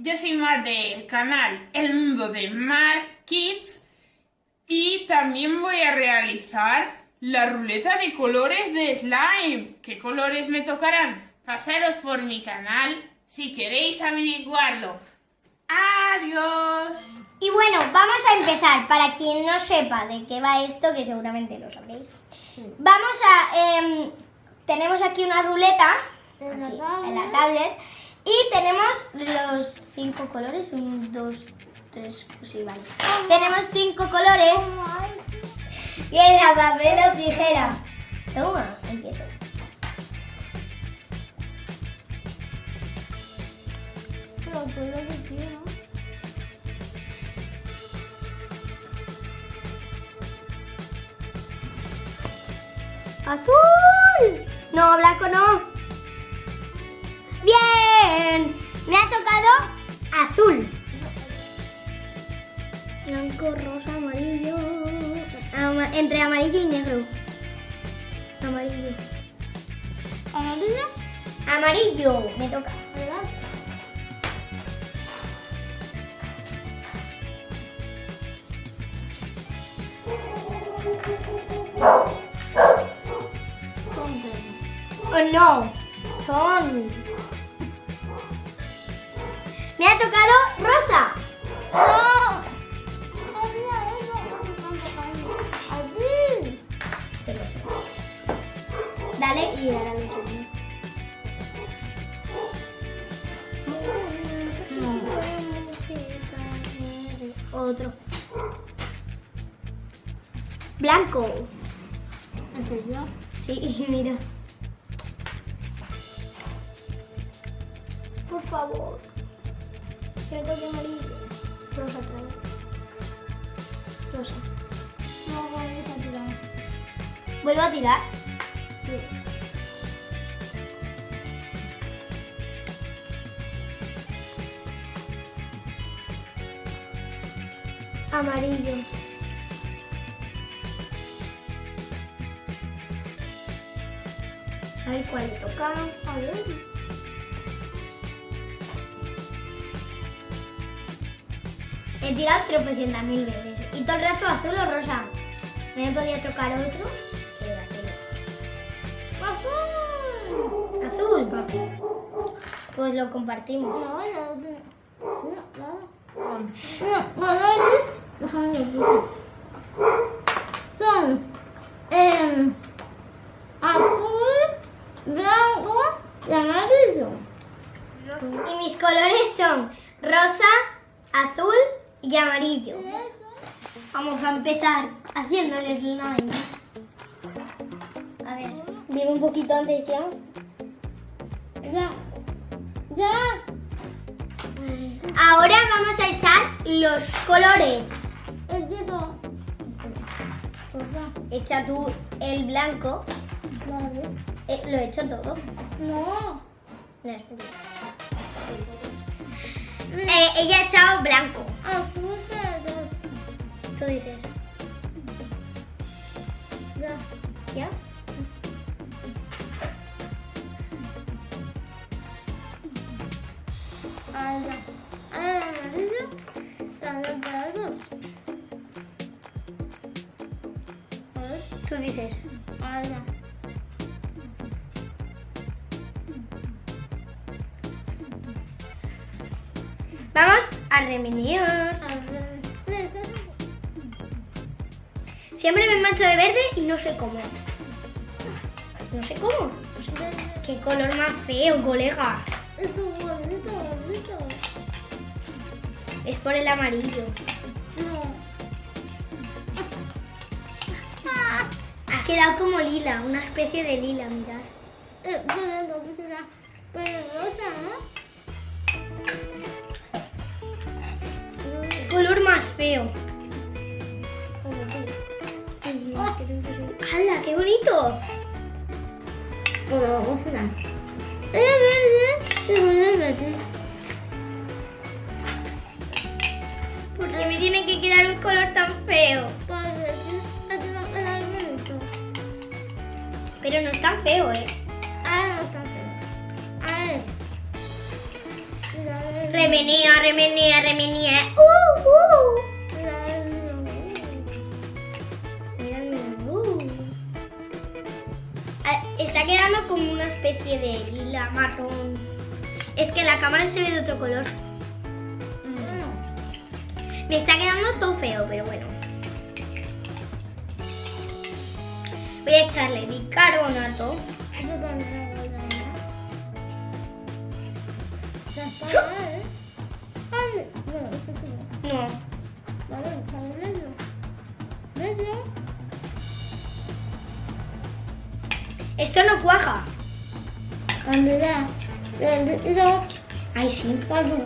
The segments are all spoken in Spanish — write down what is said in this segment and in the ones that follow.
yo soy Mar del canal El Mundo de Mar Kids y también voy a realizar la ruleta de colores de slime. ¿Qué colores me tocarán? Pasaros por mi canal si queréis averiguarlo. ¡Adiós! Y bueno, vamos a empezar. Para quien no sepa de qué va esto, que seguramente lo sabréis. Vamos a... tenemos aquí una ruleta en la tablet y tenemos los 5 colores. 1, 2, 3, sí, vale. Tenemos 5 colores. Piedra, papel o tijera. Toma, empiezo. ¡Azul! No, blanco no. ¡Bien! Me ha tocado azul. Blanco, rosa, amarillo. Entre amarillo y negro. Amarillo. ¿Amarillo? Amarillo. Me toca. Oh no. Son. Me ha tocado rosa. ¡No! Dale y ahora le otro. Blanco. ¿Ese es yo? Sí, mira. Por favor. Que toque amarillo. Rosa otra vez. Rosa. No, voy a tirar. ¿Vuelvo a tirar? Sí. Amarillo. A ver cuál le toca. A ver. He tirado 300.000 veces. Y todo el rato azul o rosa. ¿Me podía tocar otro? ¡Azul! Azul. Pues lo compartimos. No, ya lo tengo. Sí, claro. Colores. Déjame ver. Son azul, blanco y amarillo. Y mis colores son rosa, azul y amarillo. Vamos a empezar haciendo el slime. A ver, digo un poquito antes ya. Ya. Ya. Ahora vamos a echar los colores. Empiezo. Echa tú el blanco. Vale. Lo he hecho todo. No. No, espera. Ella ha echado blanco. Azul, pero... Tú dices. Ya. ¿Ya? Ahí ya. Ahora amarillo. También para dos. A ver. Tú dices. Ahí ya. Vamos a remediar. A ver. Siempre me mancho de verde y no sé cómo. No sé cómo. Qué color más feo, colega. Esto es bonito, bonito. Es por el amarillo. No. Ha quedado como lila, una especie de lila, mirad. Bueno, entonces será. Pero rosa, ¿no? Qué color más feo. ¡Hala, qué bonito! Bueno, vamos a ver. Verde, te voy a verde. ¿Por qué me tiene que quedar un color tan feo? Para verde, así va a quedar bonito. Pero no es tan feo, ¿eh? Ah, no está feo. A ver. Remenea, remenea, remenea. Mira el menú. Está quedando como una especie de lila, marrón. Es que en la cámara se ve de otro color. Me está quedando todo feo, pero bueno. Voy a echarle bicarbonato. No. Esto no cuaja. Ay, sí. ¿Cómo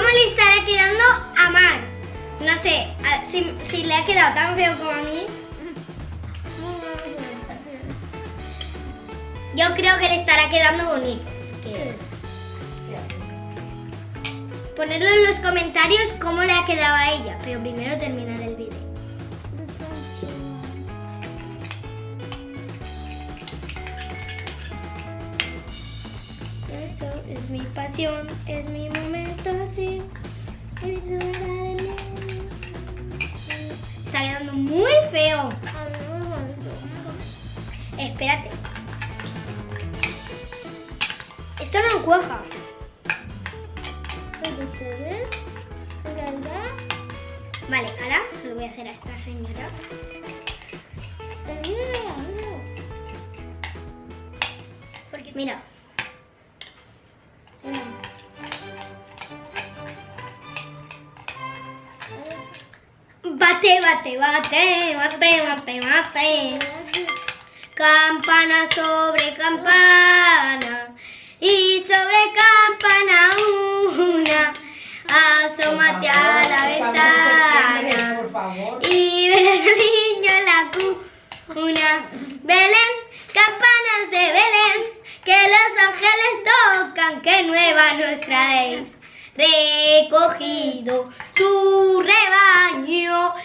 le estará quedando a Mar? No sé, si le ha quedado tan feo como a mí. Yo creo que le estará quedando bonito. Ponedlo en los comentarios cómo le ha quedado a ella, pero primero terminar el vídeo. Esto es mi pasión, es mi momento así. Está quedando muy feo. Espérate. Esto no cuaja. Vale, ahora se lo voy a hacer a esta señora. Porque mira. Bate, bate, bate, bate, bate, bate. Campana sobre campana. Y sobre campana una, asómate a la ventana y verás al niño en la cuna. Belén, campanas de Belén, que los ángeles tocan, que nueva nos traéis. Recogido tu rebaño, ¿a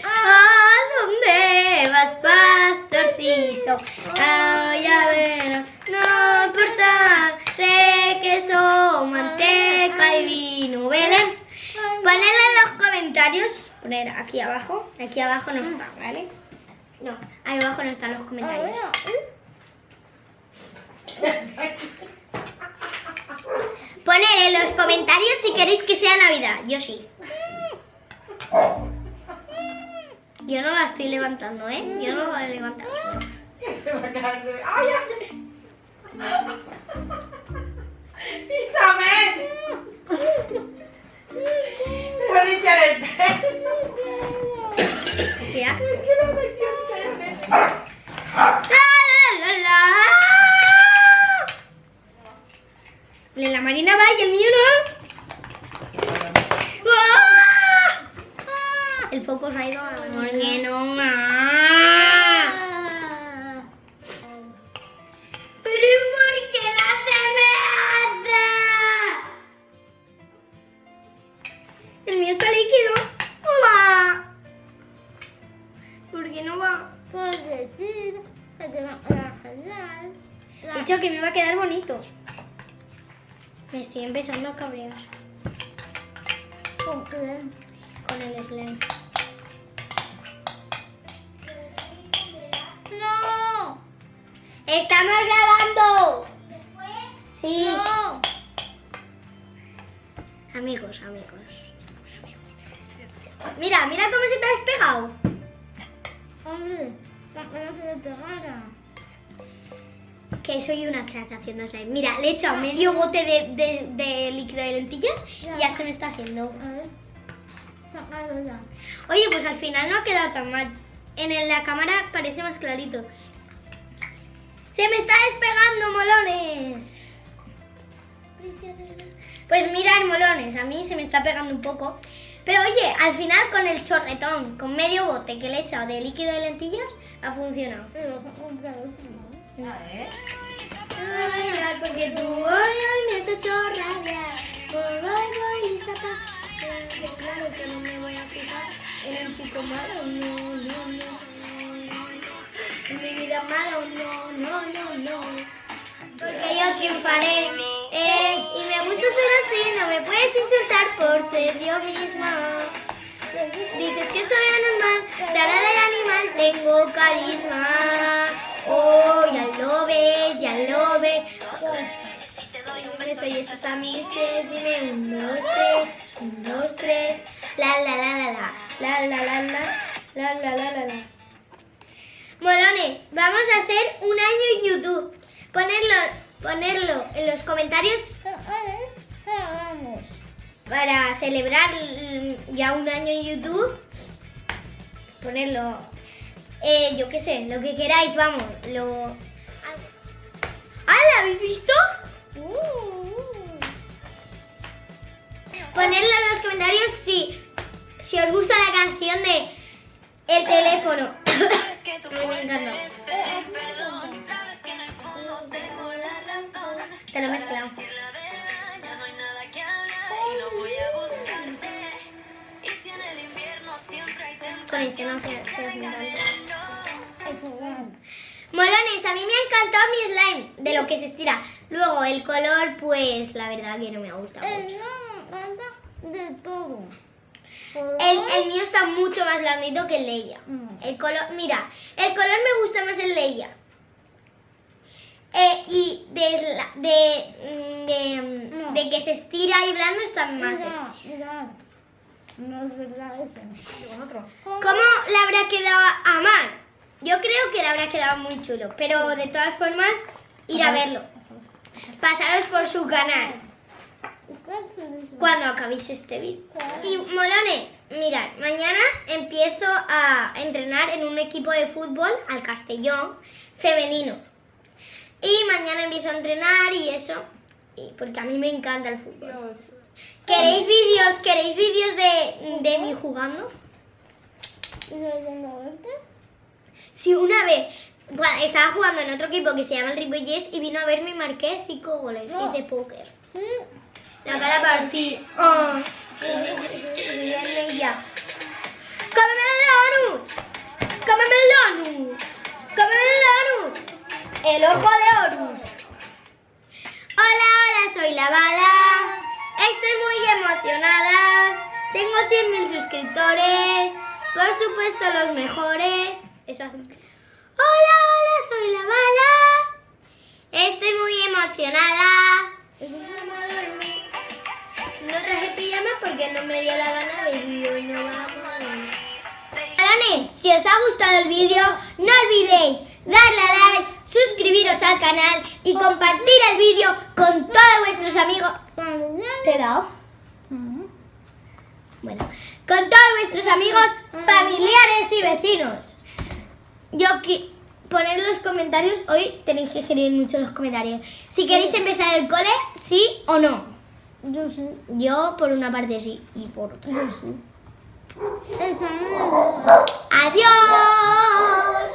dónde vas, pastorcito? Ay, a ver, no importa, queso, manteca y vino. Belén, ponedlo en los comentarios. Poner aquí abajo no está, ¿vale? No, ahí abajo no están los comentarios. Poner en los comentarios si queréis que sea Navidad. Yo sí. Yo no la estoy levantando, ¿eh? Yo no la he levantado. Se va a quedar de... ¡Ay, ay! ¡Isabel! Me voy a limpiar el pelo. ¿Ya? Es que no me quiero el pelo. La Marina va y el mío no. El foco se ha ido a... ¿Por qué no? Pero ¿por qué no se me hace? El mío está líquido. ¡Mamá! ¿Por qué no va? He dicho que me va a quedar bonito. Me estoy empezando a cabrear. ¿Con qué? Con el slime. ¡No! ¡Estamos grabando! Sí. ¡No! Amigos. Mira, mira cómo se te ha despegado. Hombre, para que no se le pegara. Que soy una crack haciendo slime. Mira, le he echado medio bote de líquido de lentillas y ya se me está haciendo. A ver, sácalo ya. Oye, pues al final no ha quedado tan mal. En la cámara parece más clarito. ¡Se me está despegando, molones! Pues mirad, molones, a mí se me está pegando un poco. Pero oye, al final con el chorretón, con medio bote que le he echado de líquido de lentillas, ha funcionado. Pero lo has comprado, ¿no? Ay, porque tú hoy me has hecho rabiar. Voy, lista pa. Claro que no me voy a fijar en un chico malo, no. En mi vida malo, no. Porque yo triunfaré Y me gusta ser así, no me puedes insultar por ser yo misma. Dices que soy anormal, cara de animal, tengo carisma. Oh, ya lo ves. Te doy un beso y estás a mis pies. Dime 1, 2, 3, 1, 2, 3. La la la la la, la la la la. Molones, vamos a hacer un año en YouTube. Ponerlo en los comentarios para celebrar ya un año en YouTube. Ponerlo, yo qué sé, lo que queráis, vamos. ¿Ah, la habéis visto? Ponerlo en los comentarios si os gusta la canción de El Teléfono. Me encanta. Te lo he mezclado. Con este no se Molones, a mí me ha encantado mi slime, de lo que se estira. Luego el color, pues la verdad que no me gusta mucho. De todo. El mío está mucho más blandito que el de ella. El color, mira, el color me gusta más el de ella. Y de que se estira y blando está más Mira. No es verdad ese. ¿Cómo le habrá quedado a Mar? Yo creo que le habrá quedado muy chulo, pero de todas formas, ir a verlo. Pasaros por su canal cuando acabéis este vídeo. Y molones, mirad, mañana empiezo a entrenar en un equipo de fútbol al Castellón femenino. Y mañana empiezo a entrenar y eso, porque a mí me encanta el fútbol. ¿Queréis vídeos de mí jugando? Sí, una vez estaba jugando en otro equipo que se llama el Ripollés y vino a verme y marqué 5 goles. Hice póker. La cara partida. ¡Oh! ¡Cómeme el donut! ¡Cómeme el donut! ¡Cómeme el donut! ¡El ojo de Horus! Hola, soy la Bala. Estoy muy emocionada. Tengo 100.000 suscriptores. Por supuesto, los mejores. Eso hace. Hola, soy la Bala. Estoy muy emocionada. No traje pijama porque no me dio la gana de vídeo y no vamos a dormir. Molones, si os ha gustado el vídeo, no olvidéis darle a like, suscribiros al canal y compartir el vídeo con todos vuestros amigos. ¿Te he dado? Bueno, con todos vuestros amigos, familiares y vecinos. Poner en los comentarios, hoy tenéis que escribir mucho en los comentarios. Si queréis empezar el cole, sí o no. Yo sí. Yo por una parte sí y por otra. Yo sí. ¡Adiós!